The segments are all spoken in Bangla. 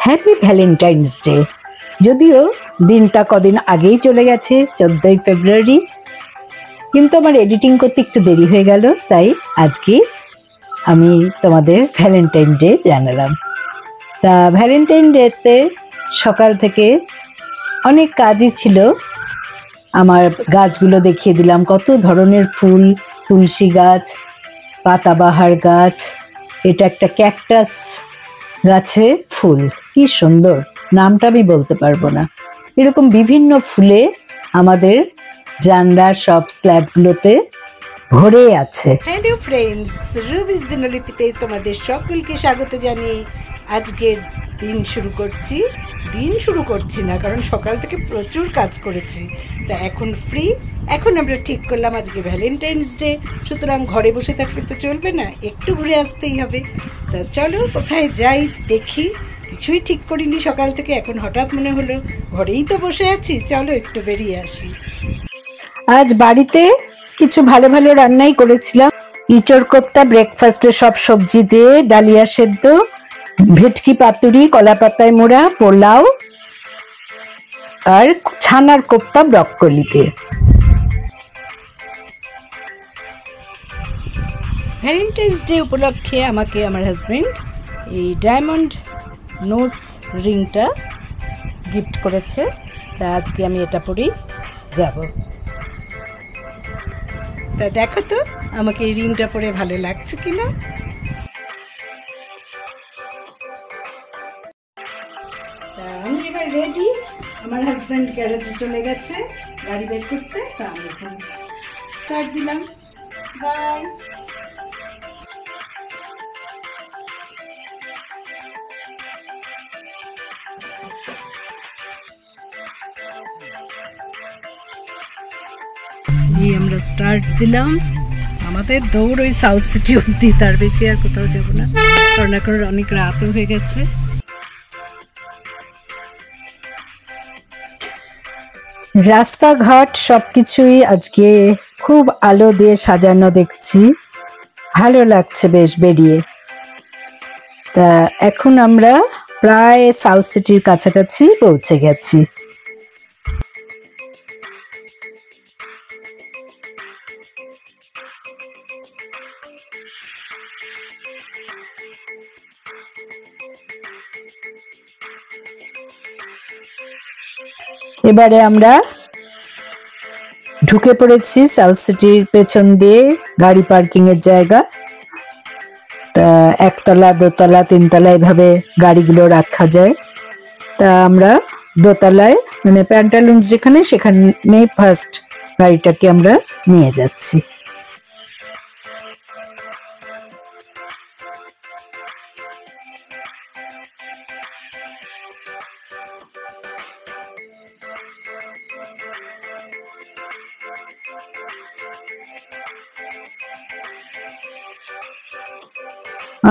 Happy Valentine's day. যদিও দিনটা কদিন আগেই চলে গেছে, 14ই ফেব্রুয়ারি, কিন্তু আমার এডিটিং করতে একটু দেরি হয়ে গেল, তাই আজকে আমি তোমাদের ভ্যালেন্টাইন ডে জানালাম। তা ভ্যালেন্টাইন ডেতে সকাল থেকে অনেক কাজই ছিল। আমার গাছগুলো দেখিয়ে দিলাম, কত ধরনের ফুল, তুলসী গাছ, পাতাবাহার গাছ, এটা একটা ক্যাকটাস গাছে ফুল, কি সুন্দর, নামটা আমি বলতে পারবো না। এরকম বিভিন্ন ফুলে আমাদের জানলা সব স্ল্যাবগুলোতে ভরে আছে। হ্যালো ফ্রেন্ডস, রুবিস দিনলিপিতে তোমাদের সকলকে স্বাগত জানিয়ে আজকের দিন শুরু করছি না, কারণ সকাল থেকে প্রচুর কাজ করেছি। তা এখন ফ্রি, এখন আমরা ঠিক করলাম আজকে ভ্যালেন্টাইন্স ডে, সুতরাং ঘরে বসে থাকলে তো চলবে না, একটু ঘুরে আসতেই হবে। তা চলো কোথায় যাই দেখি, কিছুই ঠিক করিনি সকাল থেকে, এখন হঠাৎ মনে হলো ঘরেই তো বসে আছি, চলো একটু বেরিয়ে আসি। আজ বাড়িতে কিছু ভালো ভালো রান্নাই করেছিলাম। ইঁচড় কোপ্তা, ব্রেকফাস্টে সব সবজি দিয়ে, ডালিয়া সেদ্ধ, ভেটকি পাতুরি, কলা পাতায় মোড়া, পোলাও আর ছানার কোপ্তা ব্রকলি দিয়ে। ভ্যালেন্টাইন্স ডে উপলক্ষে আমাকে আমার হাজব্যান্ড এই ডায়মন্ড নোজ রিংটা গিফট করেছে। তা আজকে আমি এটা পরেই যাব। তা দেখো তো আমাকে এই রিংটা পরে ভালো লাগছে কিনা। তা আমি এবার রেডি, আমার হাজব্যান্ড গ্যারেজে চলে গেছে গাড়ি বের করতে। তা আমি এখন স্টার্ট দিলাম, বাই। আমরা স্টার্ট দিলাম, আমাদের দৌড় ওই সাউথ সিটি অব্দি, তার বেশি আর কোথাও যাবো না, কারণ এখন অনেক রাতও হয়ে গেছে। রাস্তাঘাট সবকিছুই আজকে খুব আলো দিয়ে সাজানো দেখছি, ভালো লাগছে বেশ বেরিয়ে। তা এখন আমরা প্রায় সাউথ সিটির কাছাকাছি পৌঁছে গেছি। এবারে আমরা ঢুকে পড়েছি সাউথ সিটির পেছন দিয়ে, গাড়ি পার্কিং এর জায়গা। তা একতলা, দোতলা, তিনতলা এভাবে গাড়িগুলো রাখা যায়। তা আমরা দোতলায়, মানে প্যান্টালুন্স যেখানে, সেখানে ফার্স্ট গাড়িটাকে আমরা নিয়ে যাচ্ছি।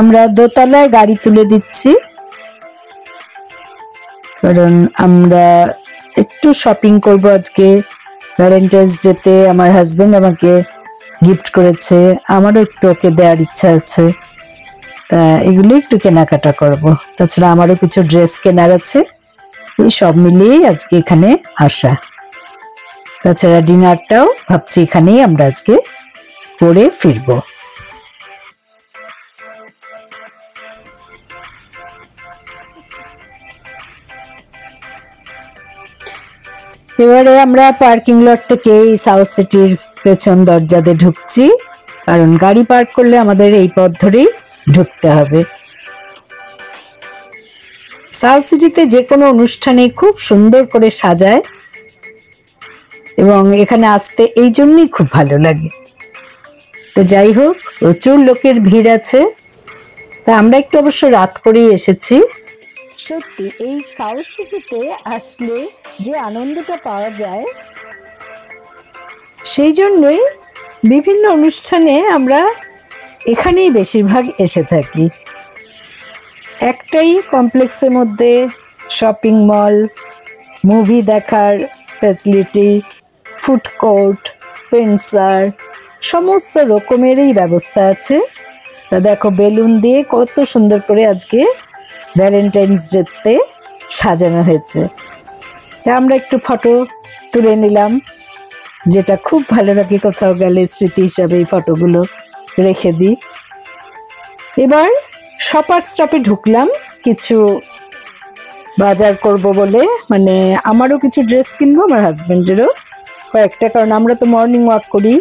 আমরা দোতলায় গাড়ি তুলে দিচ্ছি, কারণ আমরা একটু শপিং করব আজকে ভ্যালেন্টাইন্স ডেতে। আমার হাজবেন্ড আমাকে গিফট করেছে, আমারও একটু ওকে দেওয়ার ইচ্ছা আছে, তা এগুলো একটু কেনাকাটা করব। তাছাড়া আমারও কিছু ড্রেস কেনার আছে, এই সব মিলিয়েই আজকে এখানে আসা। তাছাড়া ডিনারটাও ভাবছি এখানেই আমরা আজকে করে ফিরবো। এবারে আমরা পার্কিং লট থেকে এই সাউথ সিটির পেছন দরজা দিয়ে ঢুকছি, কারণ গাড়ি পার্ক করলে আমাদের এই পথ ধরেই ঢুকতে হবে। সাউথ সিটিতে যে কোনো অনুষ্ঠানে খুব সুন্দর করে সাজায়, এবং এখানে আসতে এই জন্যই খুব ভালো লাগে। তো যাই হোক, প্রচুর লোকের ভিড় আছে। তা আমরা একটু অবশ্য রাত করেই এসেছি। সত্যি এই সাউথ সিটিতে আসলে যে আনন্দটা পাওয়া যায়, সেই জন্যই বিভিন্ন অনুষ্ঠানে আমরা এখানেই বেশিরভাগ এসে থাকি। একটাই কমপ্লেক্সের মধ্যে শপিং মল, মুভি দেখার ফ্যাসিলিটি, ফুড কোর্ট, স্পেন্সার, সমস্ত রকমেরই ব্যবস্থা আছে। তা দেখো বেলুন দিয়ে কত সুন্দর করে আজকে ভ্যালেন্টাইন্স ডেতে সাজানো হয়েছে। তা আমরা একটু ফটো তুলে নিলাম, যেটা খুব ভালো লাগে, কোথাও গেলে স্মৃতি হিসাবে এই ফটোগুলো রেখে দিই। এবার শপার স্টপে ঢুকলাম কিছু বাজার করব বলে, মানে আমারও কিছু ড্রেস কিনবো, আমার হাজবেন্ডেরও কয়েকটা, কারণ আমরা তো মর্নিং ওয়াক করি।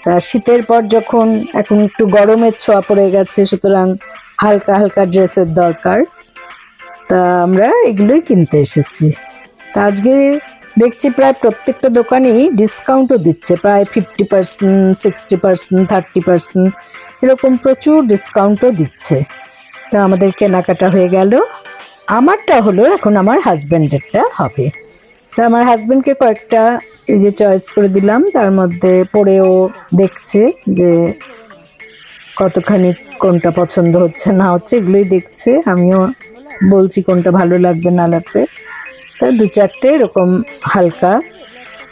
তা শীতের পর যখন এখন একটু গরমের ছোঁয়া পড়ে গেছে, সুতরাং হালকা হালকা ড্রেসের দরকার। তা আমরা এগুলোই কিনতে এসেছি। তা আজকে দেখছি প্রায় প্রত্যেকটা দোকানেই ডিসকাউন্টও দিচ্ছে, প্রায় 50%, 60%, 30%, এরকম প্রচুর ডিসকাউন্টও দিচ্ছে। তা আমাদের কেনাকাটা হয়ে গেল। আমারটা হলো, এখন আমার হাজব্যান্ডেরটা হবে। তা আমার হাজব্যান্ডকে কয়েকটা এই যে চয়েস করে দিলাম, তার মধ্যে পরেও দেখছে যে কতখানি কোনটা পছন্দ হচ্ছে না হচ্ছে, এগুলোই দেখছে। আমিও বলছি কোনটা ভালো লাগবে না লাগবে। তা 2-4টে এরকম হালকা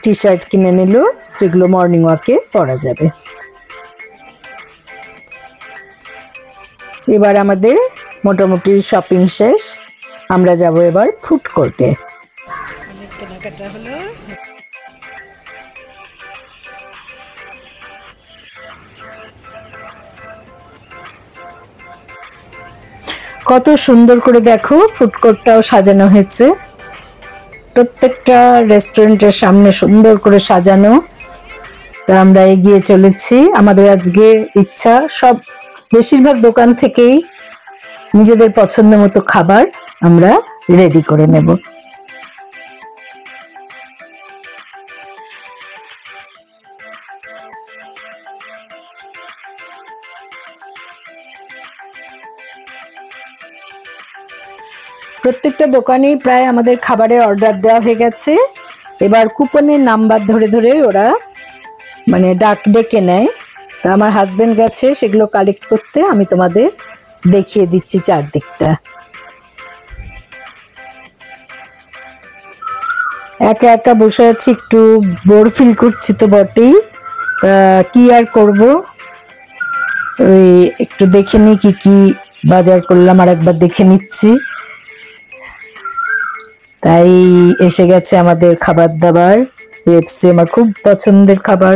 টি শার্ট কিনে নিল, যেগুলো মর্নিং ওয়াকে পরা যাবে। এবার আমাদের মোটামুটি শপিং শেষ, আমরা যাব এবার ফুড কোর্টে। কেনাকাটা হলো। কত সুন্দর করে দেখো ফুড কোর্টটাও সাজানো হয়েছে, প্রত্যেকটা রেস্টুরেন্টের সামনে সুন্দর করে সাজানো। তা আমরা এগিয়ে চলেছি। আমাদের আজকে ইচ্ছা সব বেশিরভাগ দোকান থেকেই নিজেদের পছন্দ মতো খাবার আমরা রেডি করে নেব। প্রত্যেকটা দোকানেই প্রায় আমাদের খাবারের অর্ডার দেওয়া হয়ে গেছে। এবার কুপনের নাম্বার ধরে ধরে ওরা মানে ডাক ডেকে নেয়। তা আমার হাজবেন্ড গেছে সেগুলো কালেক্ট করতে, আমি তোমাদের দেখিয়ে দিচ্ছি চারদিকটা। একা একা বসে আছি, একটু বোর ফিল করছি তো বটেই, কি আর করব, ওই একটু দেখে নিই কি কি বাজার করলাম, আর একবার দেখে নিচ্ছি। তাই এসে গেছে আমাদের খাবার দাবার। পেপসি আমার খুব পছন্দের খাবার,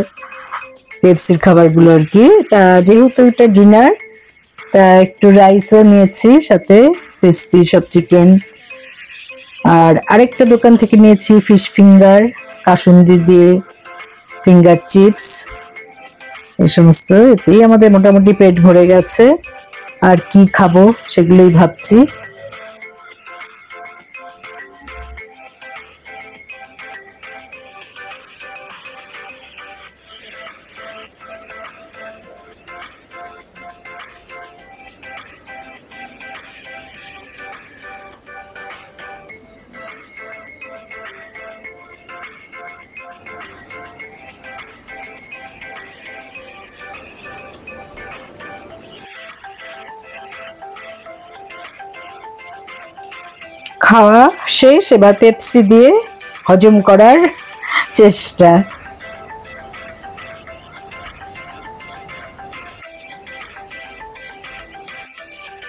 পেপসির খাবারগুলো আর কি। তা যেহেতু এটা ডিনার, তা একটু রাইসও নিয়েছি, সাথে ক্রিসপি সব চিকেন। আর আরেকটা দোকান থেকে নিয়েছি ফিশ ফিঙ্গার, কাসুন্দি দিয়ে ফিঙ্গার চিপস, এই সমস্ত। এতেই আমাদের মোটামুটি পেট ভরে গেছে। আর কি খাবো সেগুলোই ভাবছি। খাওয়া শেষ, এবার পেপসি দিয়ে হজম করার চেষ্টা।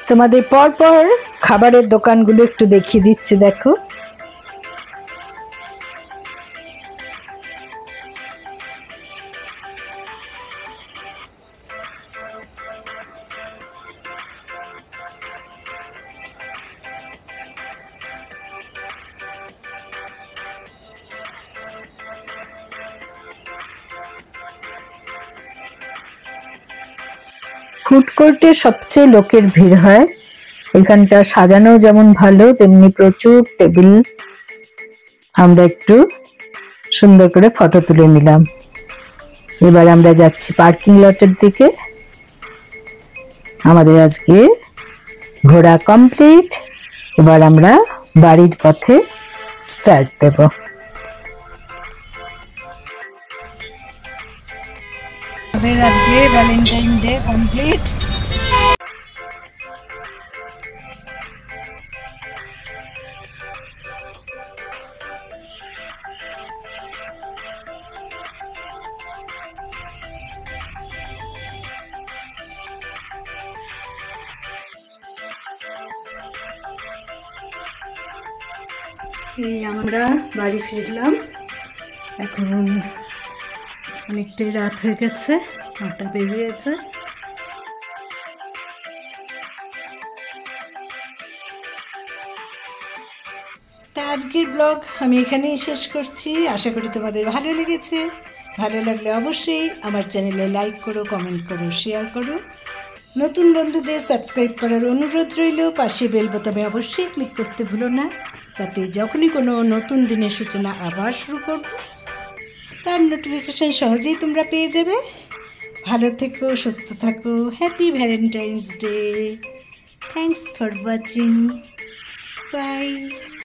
তোমাদের পরপর খাবারের দোকানগুলো একটু দেখিয়ে দিচ্ছি, দেখো। ফুড কোর্টে সবচেয়ে লোকের ভিড় হয়, এখানটা সাজানো যেমন ভালো তেমনি প্রচুর টেবিল। আমরা একটু সুন্দর করে ফটো তুলে নিলাম। এবার আমরা যাচ্ছি পার্কিং লটের দিকে। আমাদের আজকে ঘোরা কমপ্লিট। এবার আমরা বাড়ির পথে স্টার্ট দেব। আমাদের আজকে ভ্যালেন্টাইন ডে কমপ্লিট। এই আমরা বাড়ি ফিরলাম, এখন অনেকটাই রাত হয়ে গেছে, 9টা বেজে গেছে। তা আজকের ব্লগ আমি এখানেই শেষ করছি। আশা করি তোমাদের ভালো লেগেছে। ভালো লাগলে অবশ্যই আমার চ্যানেলে লাইক করো, কমেন্ট করো, শেয়ার করো। নতুন বন্ধুদের সাবস্ক্রাইব করার অনুরোধ রইল। পাশে বেল বোতামে অবশ্যই ক্লিক করতে ভুলো না, তাতে যখনই কোনো নতুন দিনের সূচনা আবার শুরু করব তার নোটিফিকেশান সহজেই তোমরা পেয়ে যাবে। ভালো থেকো, সুস্থ থাকো। Happy Valentine's day. Thanks for watching. By.